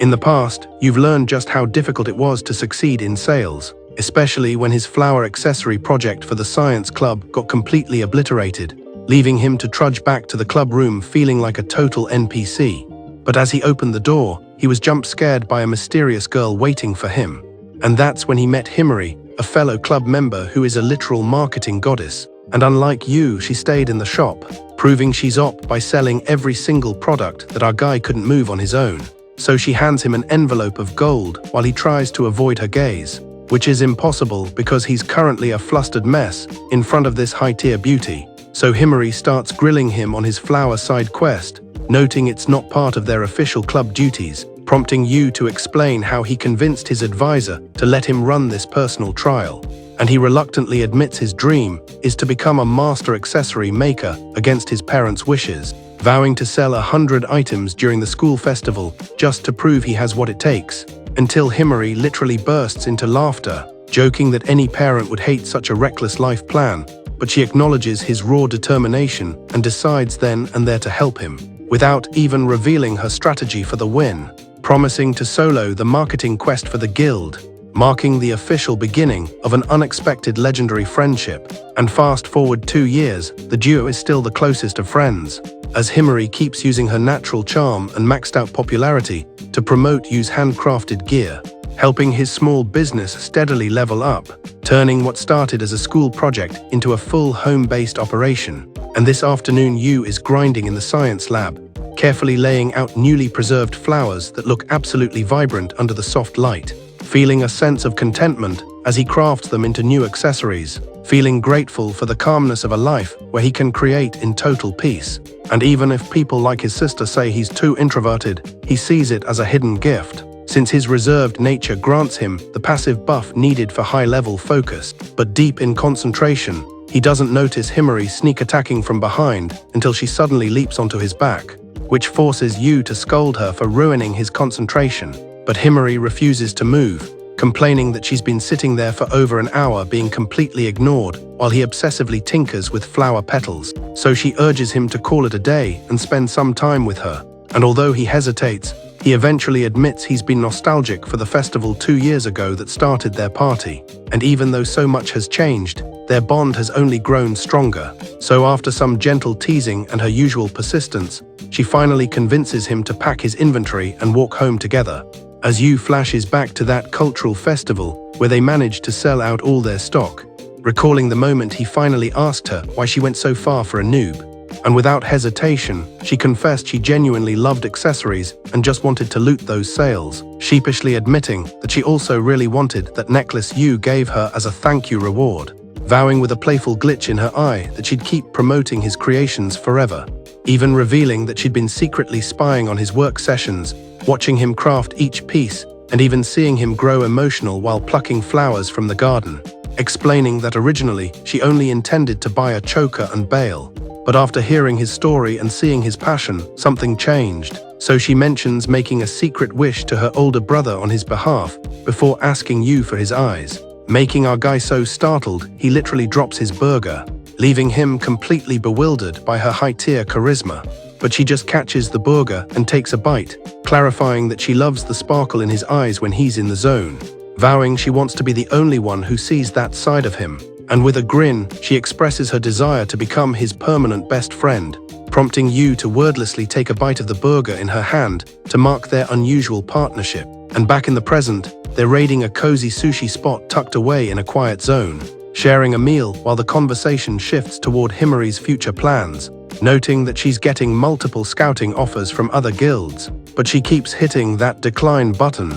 In the past, you've learned just how difficult it was to succeed in sales, especially when his flower accessory project for the science club got completely obliterated, leaving him to trudge back to the club room feeling like a total NPC. But as he opened the door, he was jump-scared by a mysterious girl waiting for him. And that's when he met Himari, a fellow club member who is a literal marketing goddess. And unlike you, she stayed in the shop, proving she's op by selling every single product that our guy couldn't move on his own. So she hands him an envelope of gold while he tries to avoid her gaze, which is impossible because he's currently a flustered mess in front of this high-tier beauty. So Himari starts grilling him on his flower side quest, noting it's not part of their official club duties, prompting you to explain how he convinced his advisor to let him run this personal trial. And he reluctantly admits his dream is to become a master accessory maker against his parents' wishes, vowing to sell 100 items during the school festival just to prove he has what it takes, until Himari literally bursts into laughter, joking that any parent would hate such a reckless life plan, but she acknowledges his raw determination and decides then and there to help him, without even revealing her strategy for the win, promising to solo the marketing quest for the guild, marking the official beginning of an unexpected legendary friendship. And fast forward 2 years, the duo is still the closest of friends, as Himari keeps using her natural charm and maxed out popularity to promote use handcrafted gear, helping his small business steadily level up, turning what started as a school project into a full home-based operation. And this afternoon Yu is grinding in the science lab, carefully laying out newly preserved flowers that look absolutely vibrant under the soft light, feeling a sense of contentment as he crafts them into new accessories, feeling grateful for the calmness of a life where he can create in total peace. And even if people like his sister say he's too introverted, he sees it as a hidden gift, since his reserved nature grants him the passive buff needed for high-level focus. But deep in concentration, he doesn't notice Himari sneak attacking from behind until she suddenly leaps onto his back, which forces Yu to scold her for ruining his concentration. But Himari refuses to move, complaining that she's been sitting there for over an hour being completely ignored while he obsessively tinkers with flower petals. So she urges him to call it a day and spend some time with her. And although he hesitates, he eventually admits he's been nostalgic for the festival 2 years ago that started their party. And even though so much has changed, their bond has only grown stronger. So after some gentle teasing and her usual persistence, she finally convinces him to pack his inventory and walk home together, as Yu flashes back to that cultural festival where they managed to sell out all their stock, recalling the moment he finally asked her why she went so far for a noob. And without hesitation, she confessed she genuinely loved accessories and just wanted to loot those sales, sheepishly admitting that she also really wanted that necklace Yu gave her as a thank you reward, vowing with a playful glitch in her eye that she'd keep promoting his creations forever, even revealing that she'd been secretly spying on his work sessions, watching him craft each piece, and even seeing him grow emotional while plucking flowers from the garden, explaining that originally she only intended to buy a choker and bail. But after hearing his story and seeing his passion, something changed. So she mentions making a secret wish to her older brother on his behalf before asking Yu for his eyes, making our guy so startled he literally drops his burger, leaving him completely bewildered by her high-tier charisma. But she just catches the burger and takes a bite, clarifying that she loves the sparkle in his eyes when he's in the zone, vowing she wants to be the only one who sees that side of him. And with a grin, she expresses her desire to become his permanent best friend, prompting Yu to wordlessly take a bite of the burger in her hand to mark their unusual partnership. And back in the present, they're raiding a cozy sushi spot tucked away in a quiet zone, sharing a meal while the conversation shifts toward Himari's future plans, noting that she's getting multiple scouting offers from other guilds, but she keeps hitting that decline button,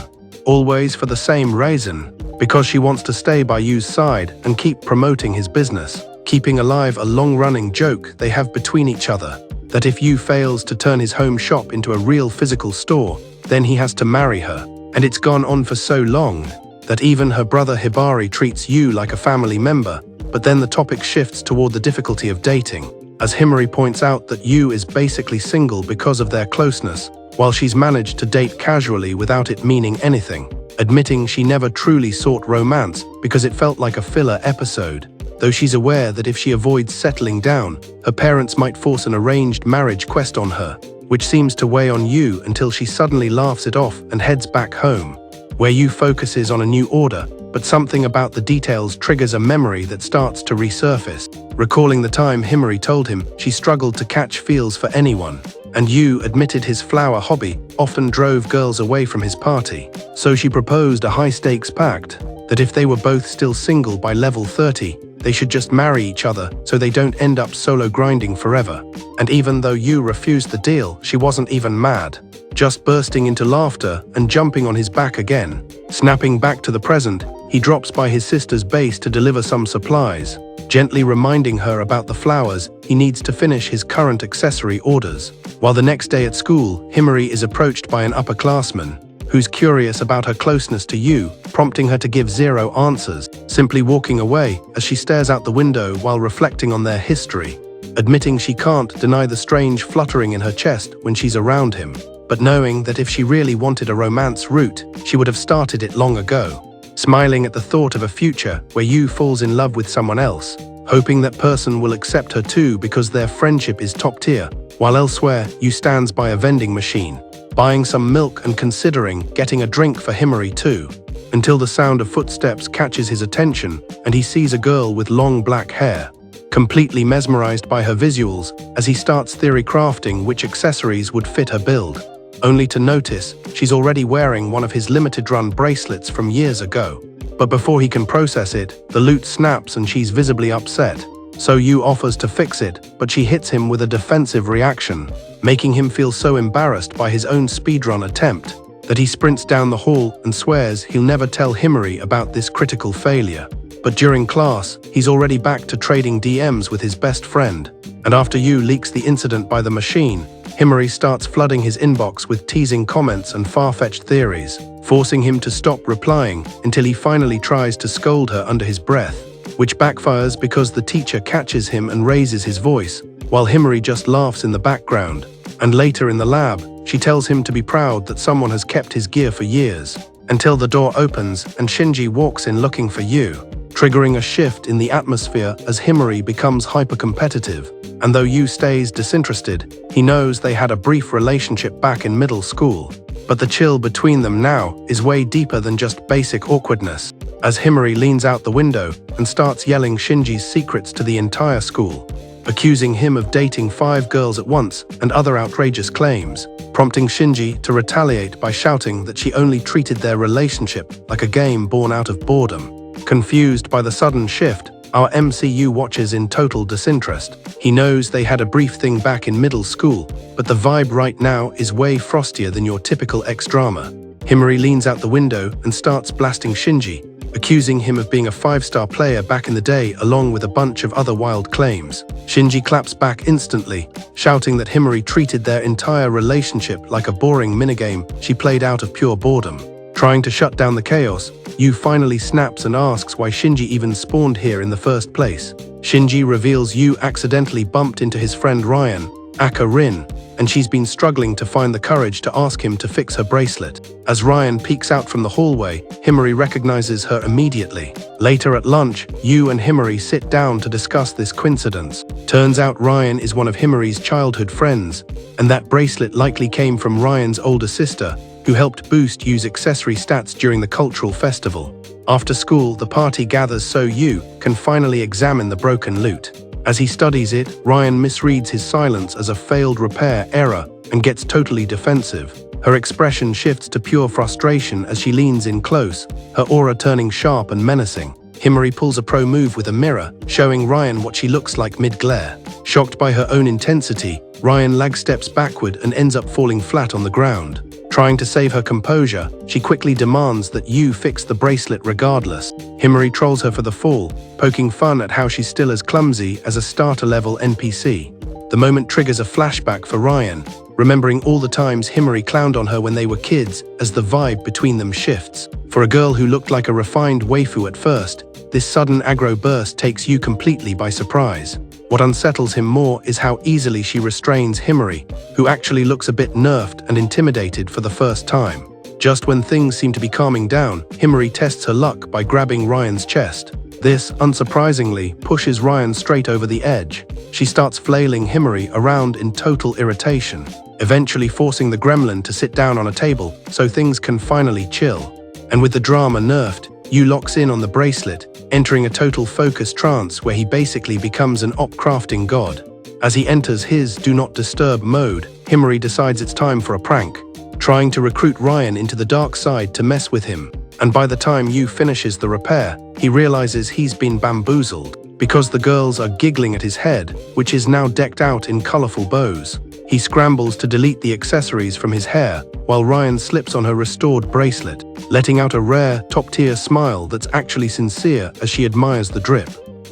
always for the same reason, because she wants to stay by Yu's side and keep promoting his business, keeping alive a long-running joke they have between each other, that if Yu fails to turn his home shop into a real physical store, then he has to marry her. And it's gone on for so long that even her brother Hibari treats Yu like a family member, but then the topic shifts toward the difficulty of dating, as Himari points out that Yu is basically single because of their closeness, while she's managed to date casually without it meaning anything, admitting she never truly sought romance because it felt like a filler episode, though she's aware that if she avoids settling down, her parents might force an arranged marriage quest on her, which seems to weigh on you until she suddenly laughs it off and heads back home, where you focuses on a new order, but something about the details triggers a memory that starts to resurface, recalling the time Himari told him she struggled to catch feels for anyone, and you admitted his flower hobby often drove girls away from his party. So she proposed a high-stakes pact that if they were both still single by level 30, they should just marry each other so they don't end up solo grinding forever. And even though you refused the deal, she wasn't even mad, just bursting into laughter and jumping on his back again. Snapping back to the present, he drops by his sister's base to deliver some supplies, gently reminding her about the flowers he needs to finish his current accessory orders. While the next day at school, Himari is approached by an upperclassman who's curious about her closeness to you, prompting her to give zero answers, simply walking away as she stares out the window while reflecting on their history, admitting she can't deny the strange fluttering in her chest when she's around him, but knowing that if she really wanted a romance route, she would have started it long ago. Smiling at the thought of a future where you falls in love with someone else, hoping that person will accept her too because their friendship is top tier, while elsewhere you stands by a vending machine, buying some milk and considering getting a drink for Himari too, until the sound of footsteps catches his attention and he sees a girl with long black hair, completely mesmerized by her visuals as he starts theory crafting which accessories would fit her build, only to notice she's already wearing one of his limited run bracelets from years ago. But before he can process it, the loot snaps and she's visibly upset. So Yu offers to fix it, but she hits him with a defensive reaction, making him feel so embarrassed by his own speedrun attempt that he sprints down the hall and swears he'll never tell Himari about this critical failure. But during class, he's already back to trading DMs with his best friend, and after Yu leaks the incident by the machine, Himari starts flooding his inbox with teasing comments and far-fetched theories, forcing him to stop replying until he finally tries to scold her under his breath, which backfires because the teacher catches him and raises his voice, while Himari just laughs in the background. And later in the lab, she tells him to be proud that someone has kept his gear for years, until the door opens and Shinji walks in looking for Yu, triggering a shift in the atmosphere as Himari becomes hyper-competitive. And though Yu stays disinterested, he knows they had a brief relationship back in middle school. But the chill between them now is way deeper than just basic awkwardness, as Himari leans out the window and starts yelling Shinji's secrets to the entire school, accusing him of dating 5 girls at once and other outrageous claims, prompting Shinji to retaliate by shouting that she only treated their relationship like a game born out of boredom. Confused by the sudden shift, our MCU watches in total disinterest. He knows they had a brief thing back in middle school, but the vibe right now is way frostier than your typical ex-drama. Himari leans out the window and starts blasting Shinji, accusing him of being a 5-star player back in the day along with a bunch of other wild claims. Shinji claps back instantly, shouting that Himari treated their entire relationship like a boring minigame she played out of pure boredom. Trying to shut down the chaos, Yu finally snaps and asks why Shinji even spawned here in the first place. Shinji reveals Yu accidentally bumped into his friend Ryan, aka Rin, and she's been struggling to find the courage to ask him to fix her bracelet. As Ryan peeks out from the hallway, Himari recognizes her immediately. Later at lunch, Yu and Himari sit down to discuss this coincidence. Turns out Ryan is one of Himari's childhood friends, and that bracelet likely came from Ryan's older sister, who helped boost Yu's accessory stats during the cultural festival. After school, the party gathers so Yu can finally examine the broken loot. As he studies it, Ryan misreads his silence as a failed repair error and gets totally defensive. Her expression shifts to pure frustration as she leans in close, her aura turning sharp and menacing. Himari pulls a pro move with a mirror, showing Ryan what she looks like mid-glare. Shocked by her own intensity, Ryan lag steps backward and ends up falling flat on the ground. Trying to save her composure, she quickly demands that Yu fix the bracelet regardless. Himari trolls her for the fall, poking fun at how she's still as clumsy as a starter-level NPC. The moment triggers a flashback for Ryan, remembering all the times Himari clowned on her when they were kids as the vibe between them shifts. For a girl who looked like a refined waifu at first, this sudden aggro burst takes Yu completely by surprise. What unsettles him more is how easily she restrains Himari, who actually looks a bit nerfed and intimidated for the first time. Just when things seem to be calming down, Himari tests her luck by grabbing Ryan's chest. This, unsurprisingly, pushes Ryan straight over the edge. She starts flailing Himari around in total irritation, eventually forcing the gremlin to sit down on a table so things can finally chill. And with the drama nerfed, Yu locks in on the bracelet, entering a total focus trance where he basically becomes an op-crafting god. As he enters his Do Not Disturb mode, Himari decides it's time for a prank, trying to recruit Ryan into the dark side to mess with him. And by the time Yu finishes the repair, he realizes he's been bamboozled, because the girls are giggling at his head, which is now decked out in colorful bows. He scrambles to delete the accessories from his hair, while Ryan slips on her restored bracelet, letting out a rare, top-tier smile that's actually sincere as she admires the drip.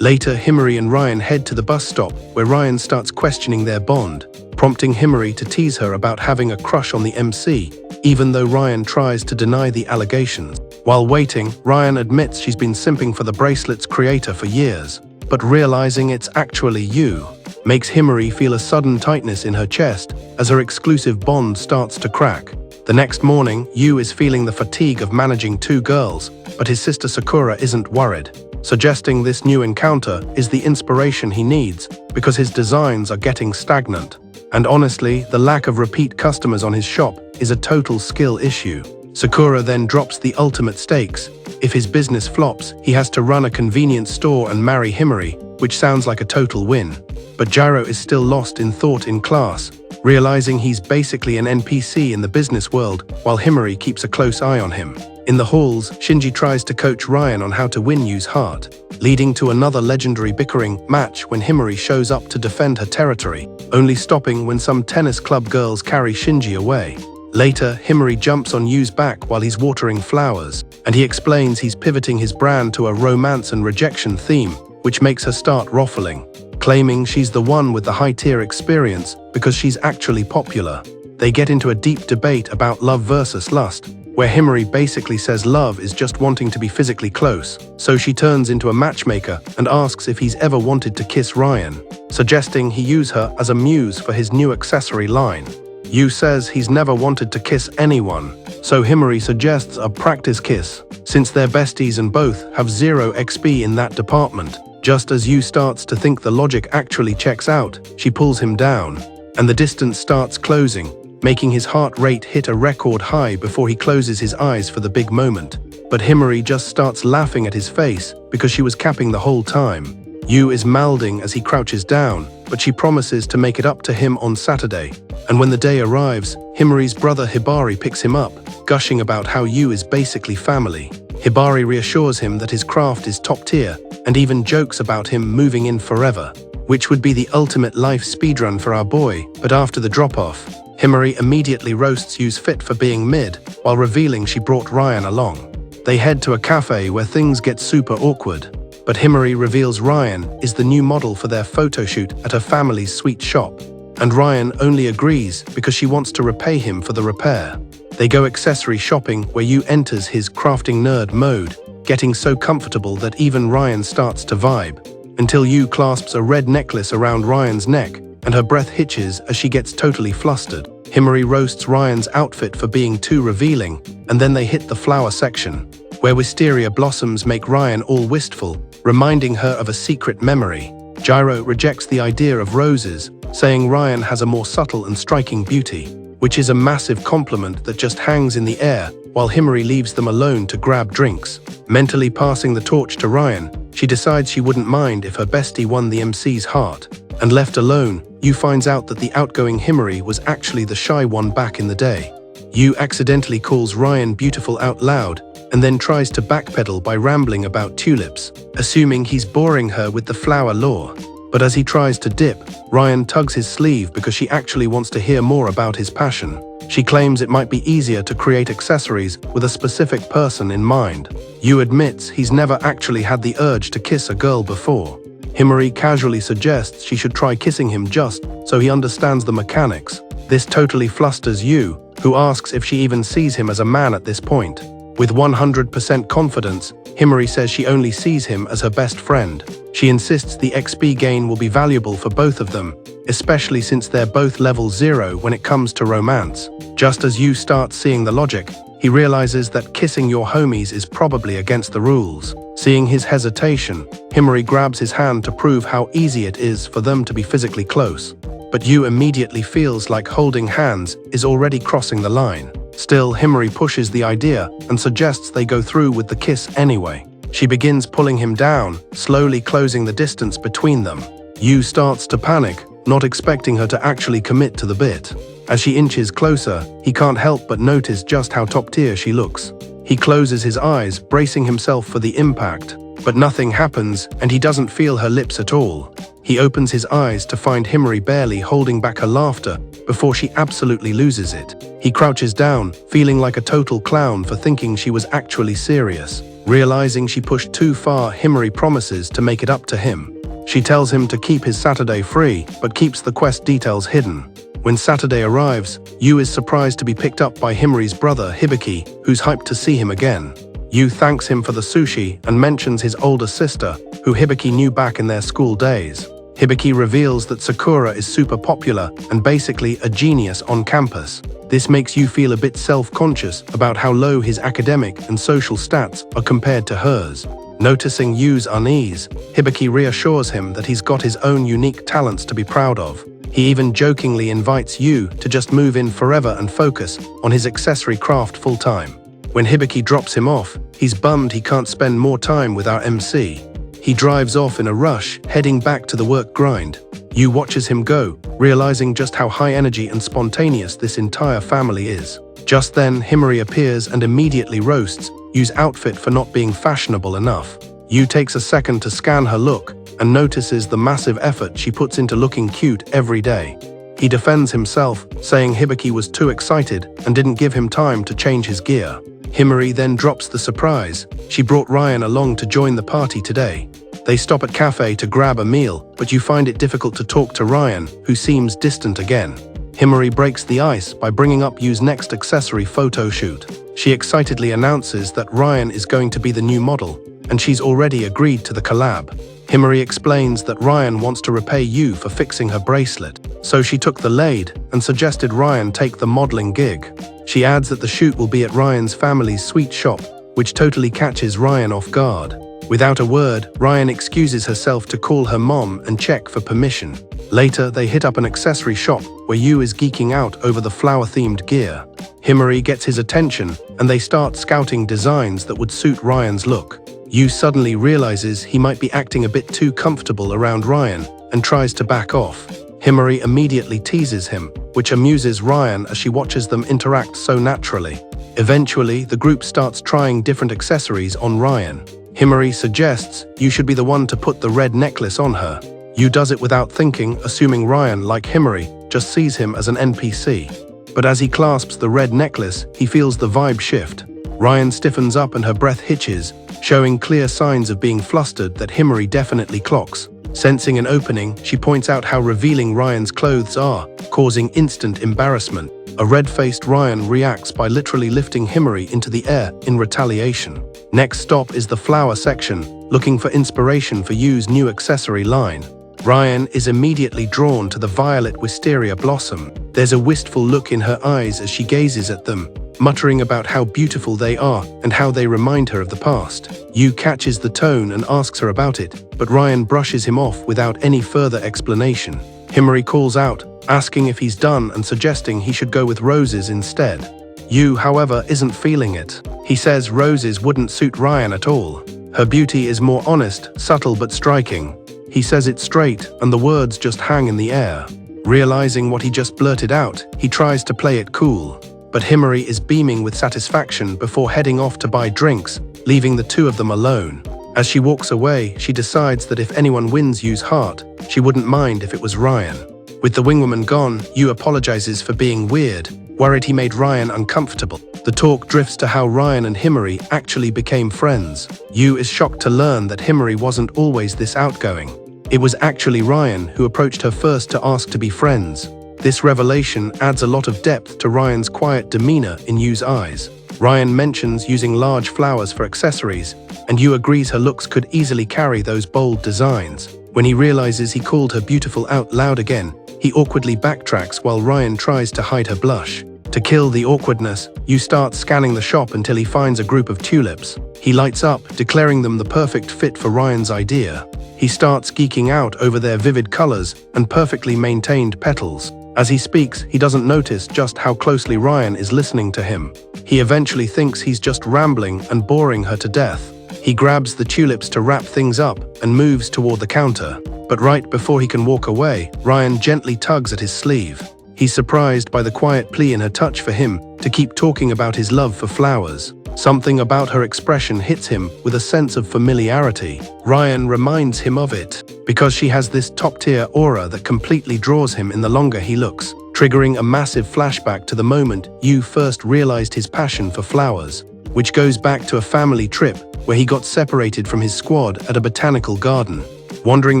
Later, Himari and Ryan head to the bus stop, where Ryan starts questioning their bond, prompting Himari to tease her about having a crush on the MC, even though Ryan tries to deny the allegations. While waiting, Ryan admits she's been simping for the bracelet's creator for years, but realizing it's actually Yu makes Himari feel a sudden tightness in her chest as her exclusive bond starts to crack. The next morning, Yu is feeling the fatigue of managing two girls, but his sister Sakura isn't worried, suggesting this new encounter is the inspiration he needs because his designs are getting stagnant. And honestly, the lack of repeat customers on his shop is a total skill issue. Sakura then drops the ultimate stakes. If his business flops, he has to run a convenience store and marry Himari, which sounds like a total win. But Jiro is still lost in thought in class, realizing he's basically an NPC in the business world, while Himari keeps a close eye on him. In the halls, Shinji tries to coach Ryan on how to win Yu's heart, leading to another legendary bickering match when Himari shows up to defend her territory, only stopping when some tennis club girls carry Shinji away. Later, Himari jumps on Yu's back while he's watering flowers, and he explains he's pivoting his brand to a romance and rejection theme, which makes her start ruffling, claiming she's the one with the high-tier experience because she's actually popular. They get into a deep debate about love versus lust, where Himari basically says love is just wanting to be physically close, so she turns into a matchmaker and asks if he's ever wanted to kiss Ryan, suggesting he use her as a muse for his new accessory line. Yu says he's never wanted to kiss anyone, so Himari suggests a practice kiss, since they're besties and both have 0 XP in that department. Just as Yu starts to think the logic actually checks out, she pulls him down, and the distance starts closing, making his heart rate hit a record high before he closes his eyes for the big moment. But Himari just starts laughing at his face because she was capping the whole time. Yu is mouthing as he crouches down, but she promises to make it up to him on Saturday. And when the day arrives, Himari's brother Hibari picks him up, gushing about how Yu is basically family. Hibari reassures him that his craft is top tier, and even jokes about him moving in forever, which would be the ultimate life speedrun for our boy. But after the drop-off, Himari immediately roasts Yu's fit for being mid, while revealing she brought Ryan along. They head to a cafe where things get super awkward, but Himari reveals Ryan is the new model for their photo shoot at her family's sweet shop, and Ryan only agrees because she wants to repay him for the repair. They go accessory shopping where Yu enters his crafting nerd mode, getting so comfortable that even Ryan starts to vibe, until Yu clasps a red necklace around Ryan's neck and her breath hitches as she gets totally flustered. Himari roasts Ryan's outfit for being too revealing, and then they hit the flower section, where wisteria blossoms make Ryan all wistful, reminding her of a secret memory. Jiro rejects the idea of roses, saying Ryan has a more subtle and striking beauty, which is a massive compliment that just hangs in the air while Himari leaves them alone to grab drinks. Mentally passing the torch to Ryan, she decides she wouldn't mind if her bestie won the MC's heart. And left alone, Yu finds out that the outgoing Himari was actually the shy one back in the day. Yu accidentally calls Ryan beautiful out loud, and then tries to backpedal by rambling about tulips, assuming he's boring her with the flower lore. But as he tries to dip, Ryan tugs his sleeve because she actually wants to hear more about his passion. She claims it might be easier to create accessories with a specific person in mind. Yu admits he's never actually had the urge to kiss a girl before. Himari casually suggests she should try kissing him just so he understands the mechanics. This totally flusters Yu, who asks if she even sees him as a man at this point. With 100% confidence, Himari says she only sees him as her best friend. She insists the XP gain will be valuable for both of them, especially since they're both level 0 when it comes to romance. Just as Yu starts seeing the logic, he realizes that kissing your homies is probably against the rules. Seeing his hesitation, Himari grabs his hand to prove how easy it is for them to be physically close. but Yu immediately feels like holding hands is already crossing the line. Still, Himari pushes the idea and suggests they go through with the kiss anyway. She begins pulling him down, slowly closing the distance between them. Yu starts to panic, not expecting her to actually commit to the bit. As she inches closer, he can't help but notice just how top-tier she looks. He closes his eyes, bracing himself for the impact. But nothing happens, and he doesn't feel her lips at all. He opens his eyes to find Himari barely holding back her laughter before she absolutely loses it. He crouches down, feeling like a total clown for thinking she was actually serious. Realizing she pushed too far, Himari promises to make it up to him. She tells him to keep his Saturday free, but keeps the quest details hidden. When Saturday arrives, Yu is surprised to be picked up by Himari's brother, Hibiki, who's hyped to see him again. Yu thanks him for the sushi and mentions his older sister, who Hibiki knew back in their school days. Hibiki reveals that Sakura is super popular and basically a genius on campus. This makes Yu feel a bit self-conscious about how low his academic and social stats are compared to hers. Noticing Yu's unease, Hibiki reassures him that he's got his own unique talents to be proud of. He even jokingly invites Yu to just move in forever and focus on his accessory craft full-time. When Hibiki drops him off, he's bummed he can't spend more time with our MC. He drives off in a rush, heading back to the work grind. Yu watches him go, realizing just how high energy and spontaneous this entire family is. Just then, Himari appears and immediately roasts Yu's outfit for not being fashionable enough. Yu takes a second to scan her look and notices the massive effort she puts into looking cute every day. He defends himself, saying Hibiki was too excited and didn't give him time to change his gear. Himari then drops the surprise. She brought Ryan along to join the party today. They stop at cafe to grab a meal, but you find it difficult to talk to Ryan, who seems distant again. Himari breaks the ice by bringing up Yu's next accessory photo shoot. She excitedly announces that Ryan is going to be the new model, and she's already agreed to the collab. Himari explains that Ryan wants to repay Yu for fixing her bracelet, so she took the lead and suggested Ryan take the modeling gig. She adds that the shoot will be at Ryan's family's sweet shop, which totally catches Ryan off guard. Without a word, Ryan excuses herself to call her mom and check for permission. Later, they hit up an accessory shop where Yu is geeking out over the flower-themed gear. Himari gets his attention, and they start scouting designs that would suit Ryan's look. Yu suddenly realizes he might be acting a bit too comfortable around Ryan and tries to back off. Himari immediately teases him, which amuses Ryan as she watches them interact so naturally. Eventually, the group starts trying different accessories on Ryan. Himari suggests Yu should be the one to put the red necklace on her. Yu does it without thinking, assuming Ryan, like Himari, just sees him as an NPC. But as he clasps the red necklace, he feels the vibe shift. Ryan stiffens up and her breath hitches, showing clear signs of being flustered that Himari definitely clocks. Sensing an opening, she points out how revealing Ryan's clothes are, causing instant embarrassment. A red-faced Ryan reacts by literally lifting Himari into the air in retaliation. Next stop is the flower section, looking for inspiration for Yu's new accessory line. Ryan is immediately drawn to the violet wisteria blossom. There's a wistful look in her eyes as she gazes at them, muttering about how beautiful they are and how they remind her of the past. Yu catches the tone and asks her about it, but Ryan brushes him off without any further explanation. Himari calls out, asking if he's done and suggesting he should go with roses instead. Yu, however, isn't feeling it. He says roses wouldn't suit Ryan at all. Her beauty is more honest, subtle but striking. He says it straight, and the words just hang in the air. Realizing what he just blurted out, he tries to play it cool. But Himari is beaming with satisfaction before heading off to buy drinks, leaving the two of them alone. As she walks away, she decides that if anyone wins Yu's heart, she wouldn't mind if it was Ryan. With the wingwoman gone, Yu apologizes for being weird, worried he made Ryan uncomfortable. The talk drifts to how Ryan and Himari actually became friends. Yu is shocked to learn that Himari wasn't always this outgoing. It was actually Ryan who approached her first to ask to be friends. This revelation adds a lot of depth to Ryan's quiet demeanor in Yu's eyes. Ryan mentions using large flowers for accessories, and Yu agrees her looks could easily carry those bold designs. When he realizes he called her beautiful out loud again, he awkwardly backtracks while Ryan tries to hide her blush. To kill the awkwardness, Yu starts scanning the shop until he finds a group of tulips. He lights up, declaring them the perfect fit for Ryan's idea. He starts geeking out over their vivid colors and perfectly maintained petals. As he speaks, he doesn't notice just how closely Ryan is listening to him. He eventually thinks he's just rambling and boring her to death. He grabs the tulips to wrap things up and moves toward the counter. But right before he can walk away, Ryan gently tugs at his sleeve. He's surprised by the quiet plea in her touch for him to keep talking about his love for flowers. Something about her expression hits him with a sense of familiarity. Ryan reminds him of it, because she has this top-tier aura that completely draws him in the longer he looks, triggering a massive flashback to the moment Yu first realized his passion for flowers, which goes back to a family trip where he got separated from his squad at a botanical garden, wandering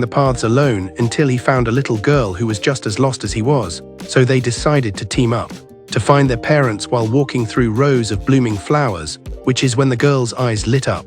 the paths alone until he found a little girl who was just as lost as he was, so they decided to team up. To find their parents while walking through rows of blooming flowers, which is when the girl's eyes lit up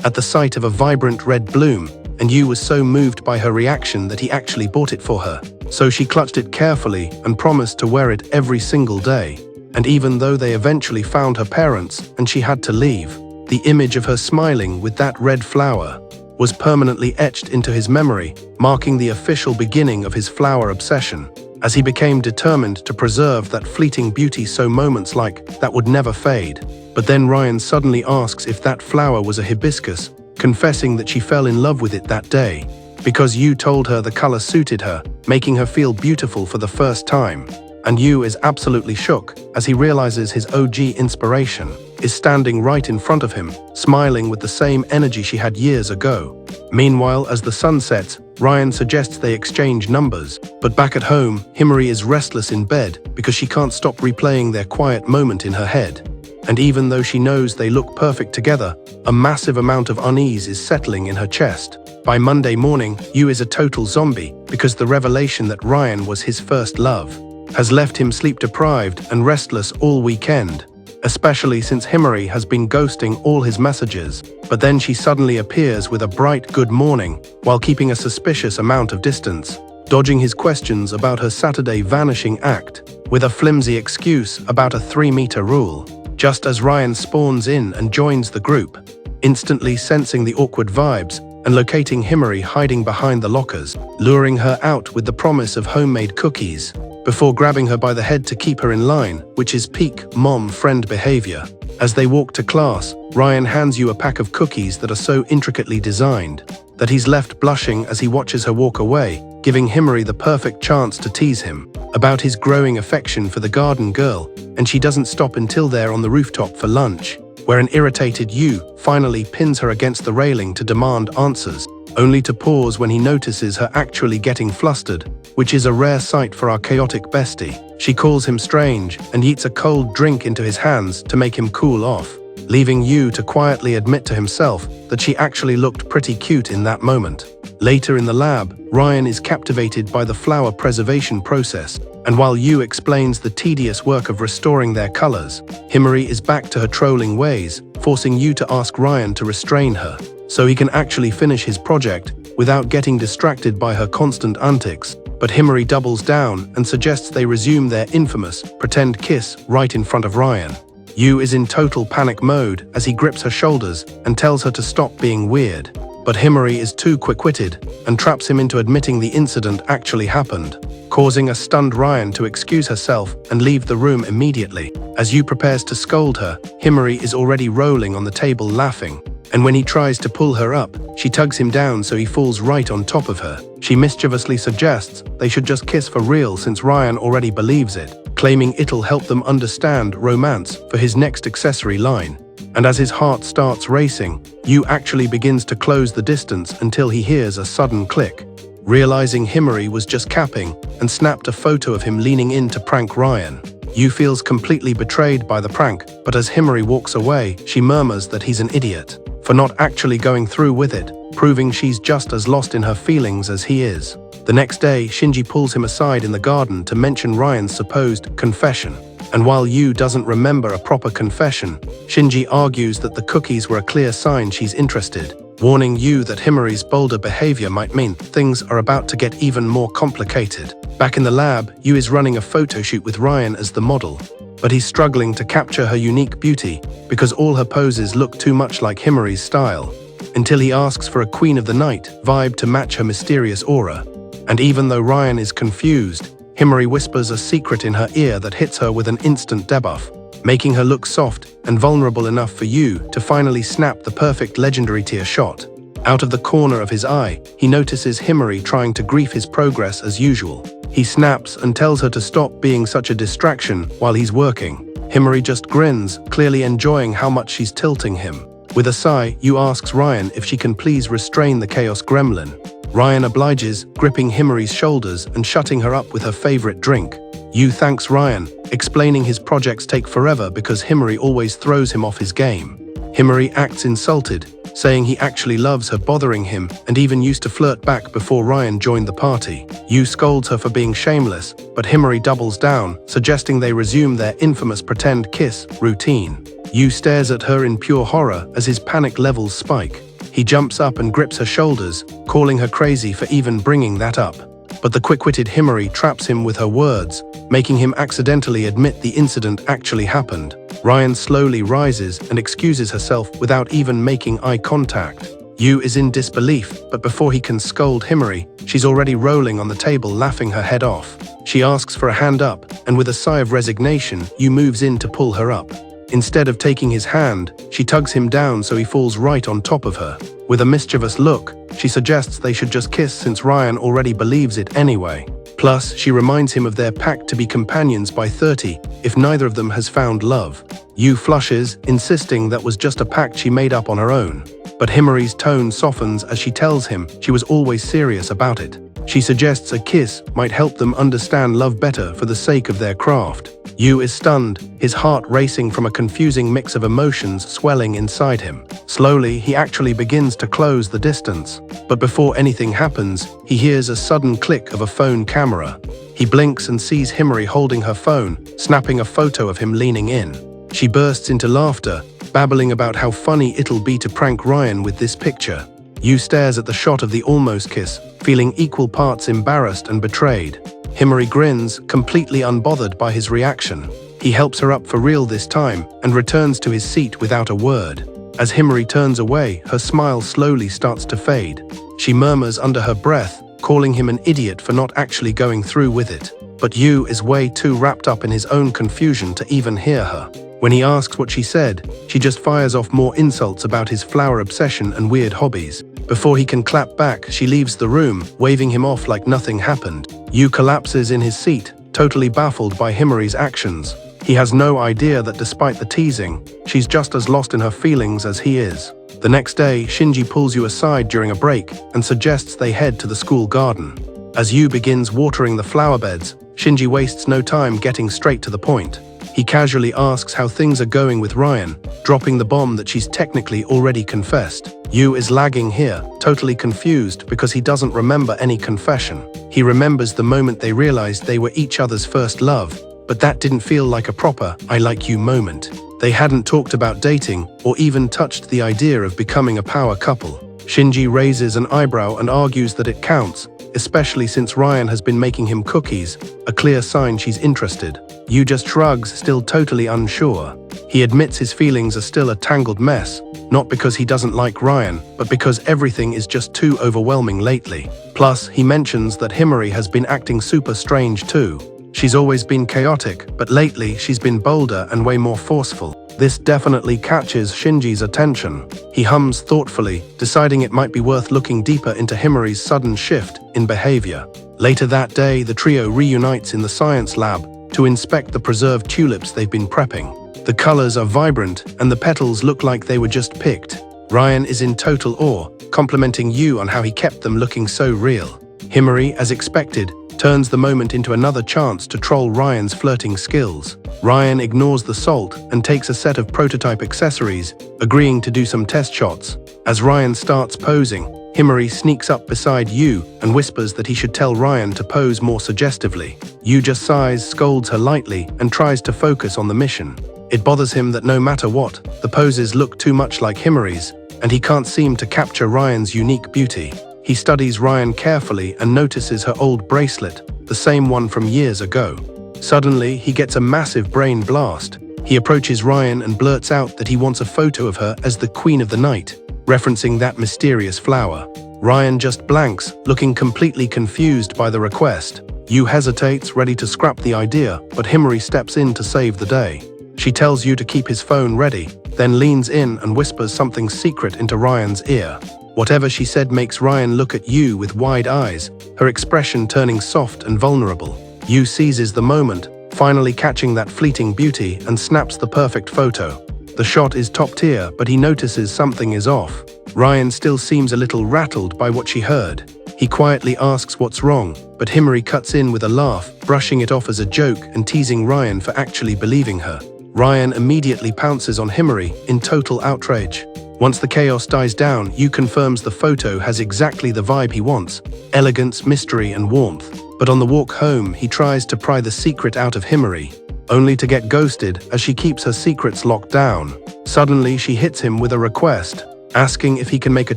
at the sight of a vibrant red bloom, and Yu was so moved by her reaction that he actually bought it for her. So she clutched it carefully and promised to wear it every single day. And even though they eventually found her parents and she had to leave, the image of her smiling with that red flower was permanently etched into his memory, marking the official beginning of his flower obsession. As he became determined to preserve that fleeting beauty so moments like that would never fade. But then Ryan suddenly asks if that flower was a hibiscus, confessing that she fell in love with it that day, because Yu told her the color suited her, making her feel beautiful for the first time. And Yu is absolutely shook as he realizes his OG inspiration is standing right in front of him, smiling with the same energy she had years ago. Meanwhile, as the sun sets, Ryan suggests they exchange numbers, but back at home, Himari is restless in bed because she can't stop replaying their quiet moment in her head. And even though she knows they look perfect together, a massive amount of unease is settling in her chest. By Monday morning, Yu is a total zombie because the revelation that Ryan was his first love has left him sleep-deprived and restless all weekend, especially since Himari has been ghosting all his messages. But then she suddenly appears with a bright good morning while keeping a suspicious amount of distance, dodging his questions about her Saturday vanishing act with a flimsy excuse about a 3-meter rule. Just as Ryan spawns in and joins the group, instantly sensing the awkward vibes and locating Himari hiding behind the lockers, luring her out with the promise of homemade cookies, before grabbing her by the head to keep her in line, which is peak mom-friend behavior. As they walk to class, Ryan hands Yu a pack of cookies that are so intricately designed that he's left blushing as he watches her walk away, giving Himari the perfect chance to tease him about his growing affection for the garden girl, and she doesn't stop until they're on the rooftop for lunch, where an irritated Yu finally pins her against the railing to demand answers, only to pause when he notices her actually getting flustered, which is a rare sight for our chaotic bestie. She calls him strange and yeets a cold drink into his hands to make him cool off, leaving Yu to quietly admit to himself that she actually looked pretty cute in that moment. Later in the lab, Ryan is captivated by the flower preservation process, and while Yu explains the tedious work of restoring their colors, Himari is back to her trolling ways, forcing Yu to ask Ryan to restrain her, so he can actually finish his project without getting distracted by her constant antics. But Himari doubles down and suggests they resume their infamous pretend kiss right in front of Ryan. Yu is in total panic mode as he grips her shoulders and tells her to stop being weird. But Himari is too quick-witted and traps him into admitting the incident actually happened, causing a stunned Ryan to excuse herself and leave the room immediately. As Yu prepares to scold her, Himari is already rolling on the table laughing, and when he tries to pull her up, she tugs him down so he falls right on top of her. She mischievously suggests they should just kiss for real since Ryan already believes it, claiming it'll help them understand romance for his next accessory line. And as his heart starts racing, Yu actually begins to close the distance until he hears a sudden click, realizing Himari was just capping and snapped a photo of him leaning in to prank Ryan. Yu feels completely betrayed by the prank, but as Himari walks away, she murmurs that he's an idiot for not actually going through with it, proving she's just as lost in her feelings as he is. The next day, Shinji pulls him aside in the garden to mention Ryan's supposed confession. And while Yu doesn't remember a proper confession, Shinji argues that the cookies were a clear sign she's interested, warning Yu that Himari's bolder behavior might mean things are about to get even more complicated. Back in the lab, Yu is running a photo shoot with Ryan as the model, but he's struggling to capture her unique beauty because all her poses look too much like Himari's style, until he asks for a Queen of the Night vibe to match her mysterious aura. And even though Ryan is confused, Himari whispers a secret in her ear that hits her with an instant debuff, making her look soft and vulnerable enough for Yu to finally snap the perfect legendary tier shot. Out of the corner of his eye, he notices Himari trying to grief his progress as usual. He snaps and tells her to stop being such a distraction while he's working. Himari just grins, clearly enjoying how much she's tilting him. With a sigh, Yu asks Ryan if she can please restrain the Chaos Gremlin. Ryan obliges, gripping Himari's shoulders and shutting her up with her favorite drink. Yu thanks Ryan, explaining his projects take forever because Himari always throws him off his game. Himari acts insulted, saying he actually loves her bothering him and even used to flirt back before Ryan joined the party. Yu scolds her for being shameless, but Himari doubles down, suggesting they resume their infamous pretend kiss routine. Yu stares at her in pure horror as his panic levels spike. He jumps up and grips her shoulders, calling her crazy for even bringing that up. But the quick-witted Himari traps him with her words, making him accidentally admit the incident actually happened. Ryan slowly rises and excuses herself without even making eye contact. Yu is in disbelief, but before he can scold Himari, she's already rolling on the table, laughing her head off. She asks for a hand up, and with a sigh of resignation, Yu moves in to pull her up. Instead of taking his hand, she tugs him down so he falls right on top of her. With a mischievous look, she suggests they should just kiss since Ryan already believes it anyway. Plus, she reminds him of their pact to be companions by 30 if neither of them has found love. Yu flushes, insisting that was just a pact she made up on her own. But Himari's tone softens as she tells him she was always serious about it. She suggests a kiss might help them understand love better for the sake of their craft. Yu is stunned, his heart racing from a confusing mix of emotions swelling inside him. Slowly, he actually begins to close the distance. But before anything happens, he hears a sudden click of a phone camera. He blinks and sees Himari holding her phone, snapping a photo of him leaning in. She bursts into laughter, babbling about how funny it'll be to prank Ryan with this picture. Yu stares at the shot of the almost kiss, feeling equal parts embarrassed and betrayed. Himari grins, completely unbothered by his reaction. He helps her up for real this time and returns to his seat without a word. As Himari turns away, her smile slowly starts to fade. She murmurs under her breath, calling him an idiot for not actually going through with it. But Yu is way too wrapped up in his own confusion to even hear her. When he asks what she said, she just fires off more insults about his flower obsession and weird hobbies. Before he can clap back, she leaves the room, waving him off like nothing happened. Yu collapses in his seat, totally baffled by Himari's actions. He has no idea that despite the teasing, she's just as lost in her feelings as he is. The next day, Shinji pulls Yu aside during a break and suggests they head to the school garden. As Yu begins watering the flower beds, Shinji wastes no time getting straight to the point. He casually asks how things are going with Ryan, dropping the bomb that she's technically already confessed. Yu is lagging here, totally confused because he doesn't remember any confession. He remembers the moment they realized they were each other's first love, but that didn't feel like a proper "I like you" moment. They hadn't talked about dating or even touched the idea of becoming a power couple. Shinji raises an eyebrow and argues that it counts, especially since Ryan has been making him cookies, a clear sign she's interested. Yu just shrugs, still totally unsure. He admits his feelings are still a tangled mess, not because he doesn't like Ryan, but because everything is just too overwhelming lately. Plus, he mentions that Himari has been acting super strange too. She's always been chaotic, but lately she's been bolder and way more forceful. This definitely catches Shinji's attention. He hums thoughtfully, deciding it might be worth looking deeper into Himari's sudden shift in behavior. Later that day, the trio reunites in the science lab to inspect the preserved tulips they've been prepping. The colors are vibrant, and the petals look like they were just picked. Ryan is in total awe, complimenting Yu on how he kept them looking so real. Himari, as expected, turns the moment into another chance to troll Ryan's flirting skills. Ryan ignores the salt and takes a set of prototype accessories, agreeing to do some test shots. As Ryan starts posing, Himari sneaks up beside Yu and whispers that he should tell Ryan to pose more suggestively. Yu just sighs, scolds her lightly, and tries to focus on the mission. It bothers him that no matter what, the poses look too much like Himari's, and he can't seem to capture Ryan's unique beauty. He studies Ryan carefully and notices her old bracelet, the same one from years ago. Suddenly, he gets a massive brain blast. He approaches Ryan and blurts out that he wants a photo of her as the Queen of the Night, referencing that mysterious flower. Ryan just blanks, looking completely confused by the request. Yu hesitates, ready to scrap the idea, but Himari steps in to save the day. She tells Yu to keep his phone ready, then leans in and whispers something secret into Ryan's ear. Whatever she said makes Ryan look at Yu with wide eyes, her expression turning soft and vulnerable. Yu seizes the moment, finally catching that fleeting beauty, and snaps the perfect photo. The shot is top tier, but he notices something is off. Ryan still seems a little rattled by what she heard. He quietly asks what's wrong, but Himari cuts in with a laugh, brushing it off as a joke and teasing Ryan for actually believing her. Ryan immediately pounces on Himari in total outrage. Once the chaos dies down, Yu confirms the photo has exactly the vibe he wants: elegance, mystery, and warmth. But on the walk home, he tries to pry the secret out of Himari, only to get ghosted as she keeps her secrets locked down. Suddenly, she hits him with a request, asking if he can make a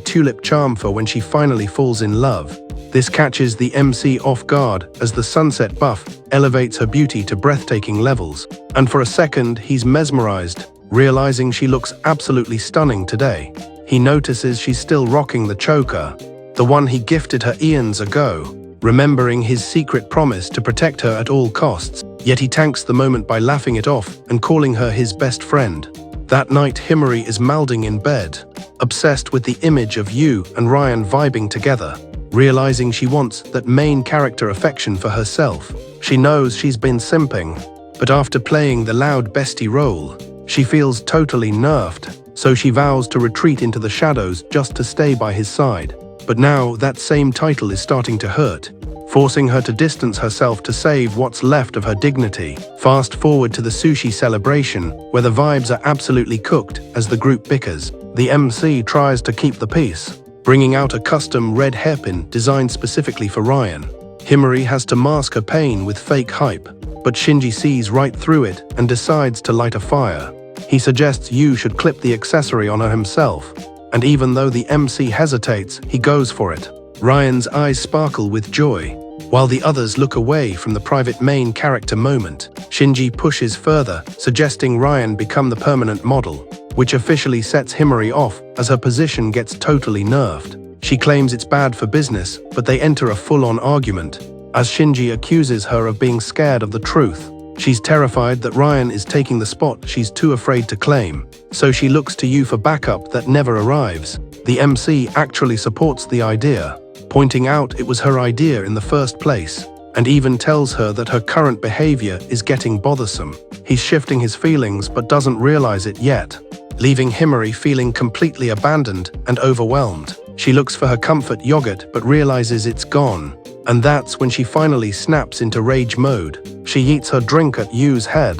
tulip charm for when she finally falls in love. This catches the MC off guard as the sunset buff elevates her beauty to breathtaking levels, and for a second he's mesmerized, realizing she looks absolutely stunning today. He notices she's still rocking the choker, the one he gifted her eons ago, remembering his secret promise to protect her at all costs. Yet he tanks the moment by laughing it off and calling her his best friend. That night, Himari is malding in bed, obsessed with the image of Yu and Ryan vibing together. Realizing she wants that main character affection for herself. She knows she's been simping, but after playing the loud bestie role, she feels totally nerfed, so she vows to retreat into the shadows just to stay by his side. But now that same title is starting to hurt, forcing her to distance herself to save what's left of her dignity. Fast forward to the sushi celebration, where the vibes are absolutely cooked as the group bickers. The MC tries to keep the peace, bringing out a custom red hairpin designed specifically for Ryan. Himari has to mask her pain with fake hype, but Shinji sees right through it and decides to light a fire. He suggests Yu should clip the accessory on her himself, and even though the MC hesitates, he goes for it. Ryan's eyes sparkle with joy, while the others look away from the private main character moment. Shinji pushes further, suggesting Ryan become the permanent model, which officially sets Himari off as her position gets totally nerfed. She claims it's bad for business, but they enter a full-on argument, as Shinji accuses her of being scared of the truth. She's terrified that Ryan is taking the spot she's too afraid to claim, so she looks to Yu for backup that never arrives. The MC actually supports the idea, pointing out it was her idea in the first place, and even tells her that her current behavior is getting bothersome. He's shifting his feelings but doesn't realize it yet, leaving Himari feeling completely abandoned and overwhelmed. She looks for her comfort yogurt but realizes it's gone, and that's when she finally snaps into rage mode. She eats her drink at Yu's head,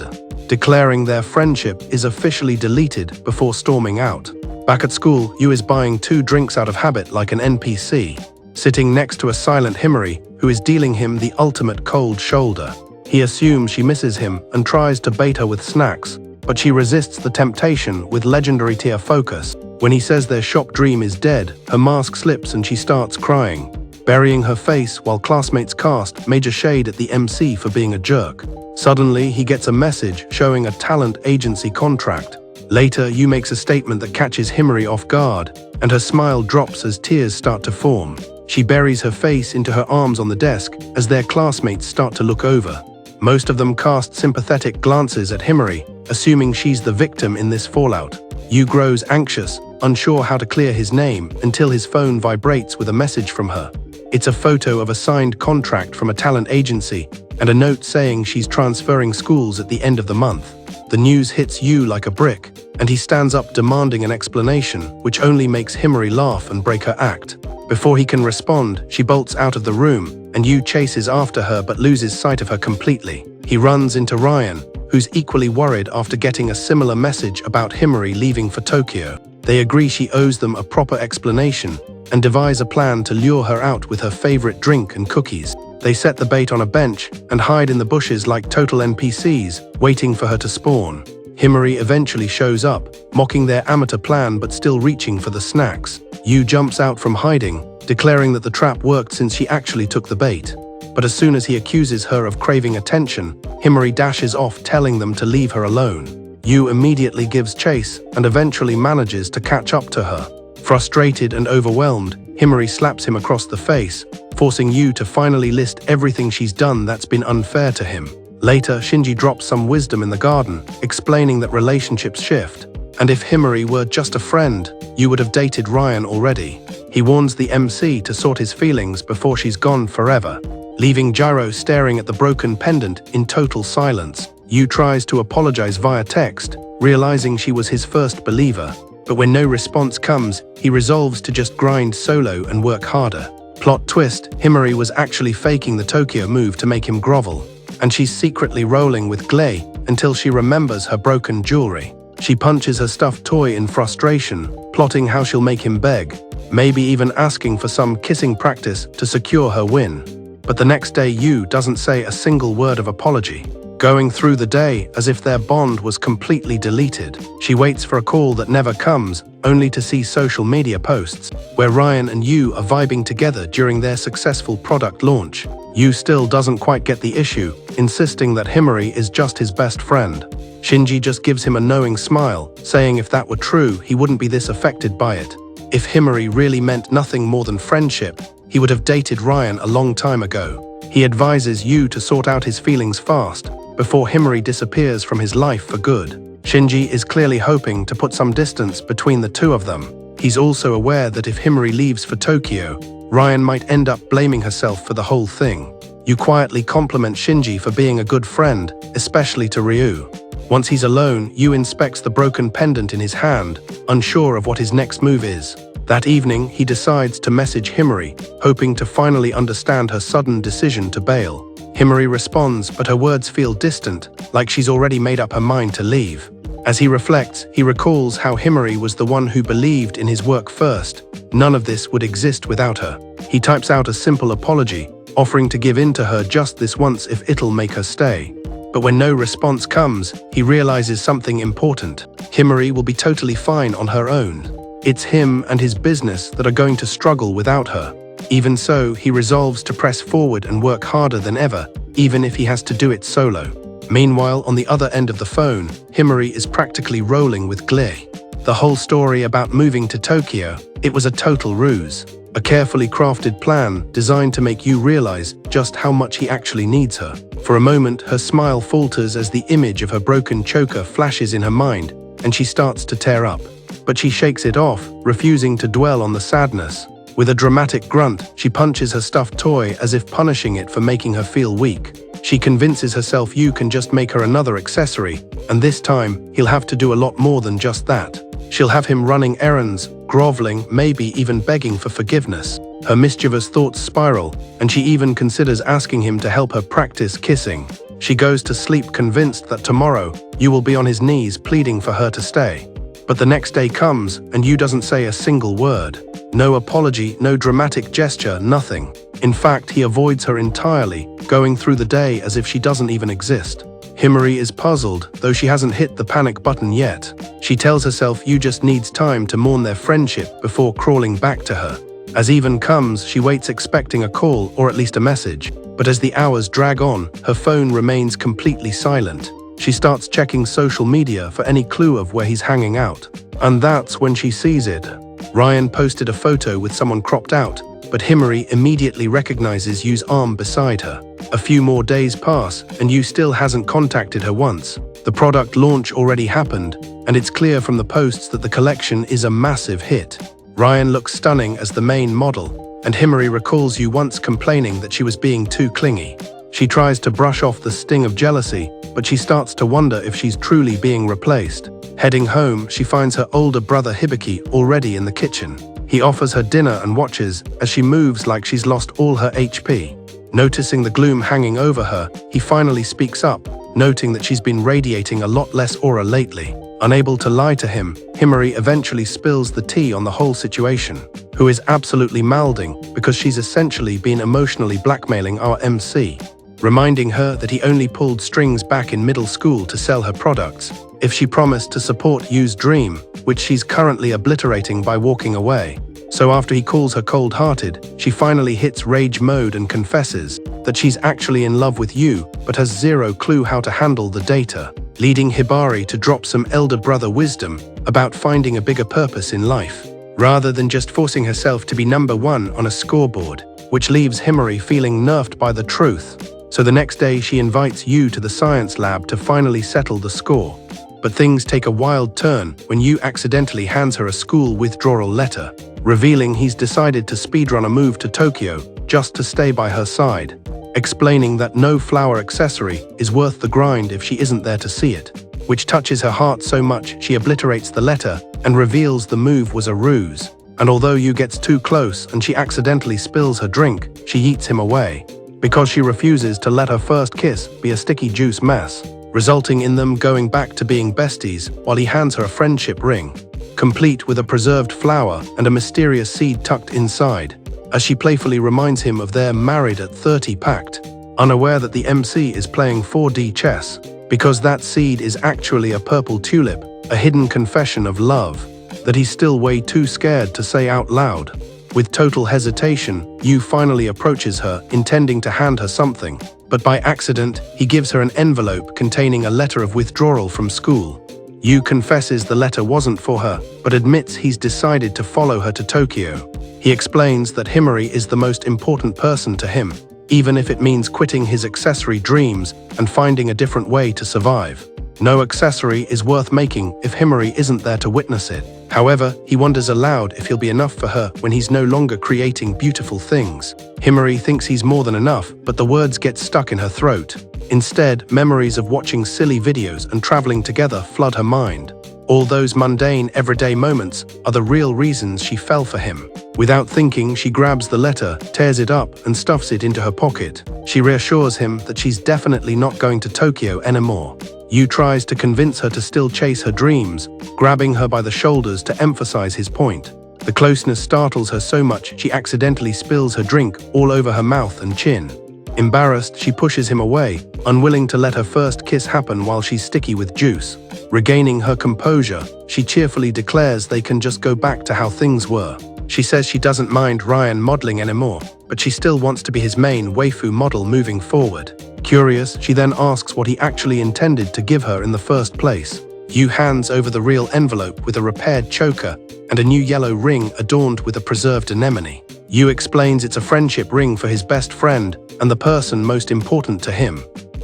declaring their friendship is officially deleted before storming out. Back at school, Yu is buying 2 drinks out of habit like an NPC, sitting next to a silent Himari who is dealing him the ultimate cold shoulder. He assumes she misses him and tries to bait her with snacks, but she resists the temptation with legendary tier focus. When he says their shop dream is dead, her mask slips and she starts crying, burying her face while classmates cast major shade at the MC for being a jerk. Suddenly, he gets a message showing a talent agency contract. Later, Yu makes a statement that catches Himari off guard, and her smile drops as tears start to form. She buries her face into her arms on the desk as their classmates start to look over. Most of them cast sympathetic glances at Himari, assuming she's the victim in this fallout. Yu grows anxious, unsure how to clear his name, until his phone vibrates with a message from her. It's a photo of a signed contract from a talent agency and a note saying she's transferring schools at the end of the month. The news hits Yu like a brick, and he stands up demanding an explanation, which only makes Himari laugh and break her act. Before he can respond, she bolts out of the room, and Yu chases after her but loses sight of her completely. He runs into Ryan, who's equally worried after getting a similar message about Himari leaving for Tokyo. They agree she owes them a proper explanation and devise a plan to lure her out with her favorite drink and cookies. They set the bait on a bench and hide in the bushes like total NPCs, waiting for her to spawn. Himari eventually shows up, mocking their amateur plan but still reaching for the snacks. Yu jumps out from hiding, declaring that the trap worked since she actually took the bait. But as soon as he accuses her of craving attention, Himari dashes off, telling them to leave her alone. Yu immediately gives chase and eventually manages to catch up to her. Frustrated and overwhelmed, Himari slaps him across the face, forcing Yu to finally list everything she's done that's been unfair to him. Later, Shinji drops some wisdom in the garden, explaining that relationships shift, and if Himari were just a friend, you would have dated Ryan already. He warns the MC to sort his feelings before she's gone forever. Leaving Jiro staring at the broken pendant in total silence, Yu tries to apologize via text, realizing she was his first believer. But when no response comes, he resolves to just grind solo and work harder. Plot twist, Himari was actually faking the Tokyo move to make him grovel, and she's secretly rolling with glee until she remembers her broken jewelry. She punches her stuffed toy in frustration, plotting how she'll make him beg, maybe even asking for some kissing practice to secure her win. But the next day, Yu doesn't say a single word of apology, going through the day as if their bond was completely deleted. She waits for a call that never comes, only to see social media posts where Ryan and Yu are vibing together during their successful product launch. Yu still doesn't quite get the issue, insisting that Himari is just his best friend. Shinji just gives him a knowing smile, saying if that were true, he wouldn't be this affected by it. If Himari really meant nothing more than friendship, he would have dated Ryan a long time ago. He advises Yu to sort out his feelings fast, before Himari disappears from his life for good. Shinji is clearly hoping to put some distance between the two of them. He's also aware that if Himari leaves for Tokyo, Ryan might end up blaming herself for the whole thing. Yu quietly compliment Shinji for being a good friend, especially to Ryu. Once he's alone, Yu inspects the broken pendant in his hand, unsure of what his next move is. That evening, he decides to message Himari, hoping to finally understand her sudden decision to bail. Himari responds, but her words feel distant, like she's already made up her mind to leave. As he reflects, he recalls how Himari was the one who believed in his work first. None of this would exist without her. He types out a simple apology, offering to give in to her just this once if it'll make her stay. But when no response comes, he realizes something important. Himari will be totally fine on her own. It's him and his business that are going to struggle without her. Even so, he resolves to press forward and work harder than ever, even if he has to do it solo. Meanwhile, on the other end of the phone, Himari is practically rolling with glee. The whole story about moving to Tokyo, it was a total ruse. A carefully crafted plan designed to make you realize just how much he actually needs her. For a moment, her smile falters as the image of her broken choker flashes in her mind, and she starts to tear up. But she shakes it off, refusing to dwell on the sadness. With a dramatic grunt, she punches her stuffed toy as if punishing it for making her feel weak. She convinces herself Yu can just make her another accessory, and this time, he'll have to do a lot more than just that. She'll have him running errands, groveling, maybe even begging for forgiveness. Her mischievous thoughts spiral, and she even considers asking him to help her practice kissing. She goes to sleep convinced that tomorrow, Yu will be on his knees pleading for her to stay. But the next day comes, and Yu doesn't say a single word. No apology, no dramatic gesture, nothing. In fact, he avoids her entirely, going through the day as if she doesn't even exist. Himari is puzzled, though she hasn't hit the panic button yet. She tells herself Yu just needs time to mourn their friendship before crawling back to her. As even comes, she waits expecting a call or at least a message. But as the hours drag on, her phone remains completely silent. She starts checking social media for any clue of where he's hanging out. And that's when she sees it. Ryan posted a photo with someone cropped out, but Himari immediately recognizes Yu's arm beside her. A few more days pass, and Yu still hasn't contacted her once. The product launch already happened, and it's clear from the posts that the collection is a massive hit. Ryan looks stunning as the main model, and Himari recalls Yu once complaining that she was being too clingy. She tries to brush off the sting of jealousy, but she starts to wonder if she's truly being replaced. Heading home, she finds her older brother Hibiki already in the kitchen. He offers her dinner and watches as she moves like she's lost all her HP. Noticing the gloom hanging over her, he finally speaks up, noting that she's been radiating a lot less aura lately. Unable to lie to him, Himari eventually spills the tea on the whole situation, who is absolutely malding because she's essentially been emotionally blackmailing our MC, reminding her that he only pulled strings back in middle school to sell her products. If she promised to support Yu's dream, which she's currently obliterating by walking away. So after he calls her cold-hearted, she finally hits rage mode and confesses that she's actually in love with you, but has zero clue how to handle the data, leading Hibari to drop some elder brother wisdom about finding a bigger purpose in life, rather than just forcing herself to be number one on a scoreboard, which leaves Himari feeling nerfed by the truth. So the next day she invites Yu to the science lab to finally settle the score. But things take a wild turn when Yu accidentally hands her a school withdrawal letter, revealing he's decided to speedrun a move to Tokyo just to stay by her side, explaining that no flower accessory is worth the grind if she isn't there to see it, which touches her heart so much she obliterates the letter and reveals the move was a ruse. And although Yu gets too close and she accidentally spills her drink, she yeets him away, because she refuses to let her first kiss be a sticky juice mess, resulting in them going back to being besties while he hands her a friendship ring, complete with a preserved flower and a mysterious seed tucked inside, as she playfully reminds him of their married at 30 pact, unaware that the MC is playing 4D chess, because that seed is actually a purple tulip, a hidden confession of love that he's still way too scared to say out loud. With total hesitation, Yu finally approaches her, intending to hand her something, but by accident, he gives her an envelope containing a letter of withdrawal from school. Yu confesses the letter wasn't for her, but admits he's decided to follow her to Tokyo. He explains that Himari is the most important person to him, even if it means quitting his accessory dreams and finding a different way to survive. No accessory is worth making if Himari isn't there to witness it. However, he wonders aloud if he'll be enough for her when he's no longer creating beautiful things. Himari thinks he's more than enough, but the words get stuck in her throat. Instead, memories of watching silly videos and traveling together flood her mind. All those mundane, everyday moments are the real reasons she fell for him. Without thinking, she grabs the letter, tears it up, and stuffs it into her pocket. She reassures him that she's definitely not going to Tokyo anymore. Yu tries to convince her to still chase her dreams, grabbing her by the shoulders to emphasize his point. The closeness startles her so much she accidentally spills her drink all over her mouth and chin. Embarrassed, she pushes him away, unwilling to let her first kiss happen while she's sticky with juice. Regaining her composure, she cheerfully declares they can just go back to how things were. She says she doesn't mind Ryan modeling anymore, but she still wants to be his main waifu model moving forward. Curious, she then asks what he actually intended to give her in the first place. Yu hands over the real envelope with a repaired choker and a new yellow ring adorned with a preserved anemone. Yu explains it's a friendship ring for his best friend and the person most important to him.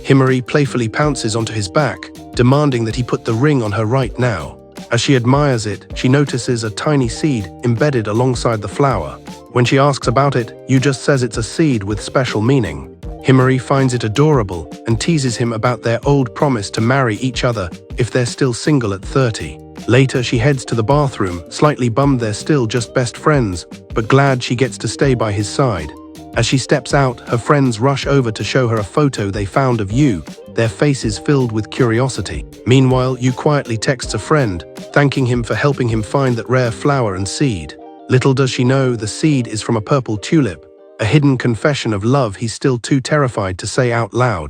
Himari playfully pounces onto his back, demanding that he put the ring on her right now. As she admires it, she notices a tiny seed embedded alongside the flower. When she asks about it, Yu just says it's a seed with special meaning. Himari finds it adorable and teases him about their old promise to marry each other if they're still single at 30. Later, she heads to the bathroom, slightly bummed they're still just best friends, but glad she gets to stay by his side. As she steps out, her friends rush over to show her a photo they found of Yu, their faces filled with curiosity. Meanwhile, Yu quietly texts a friend, thanking him for helping him find that rare flower and seed. Little does she know the seed is from a purple tulip, a hidden confession of love he's still too terrified to say out loud.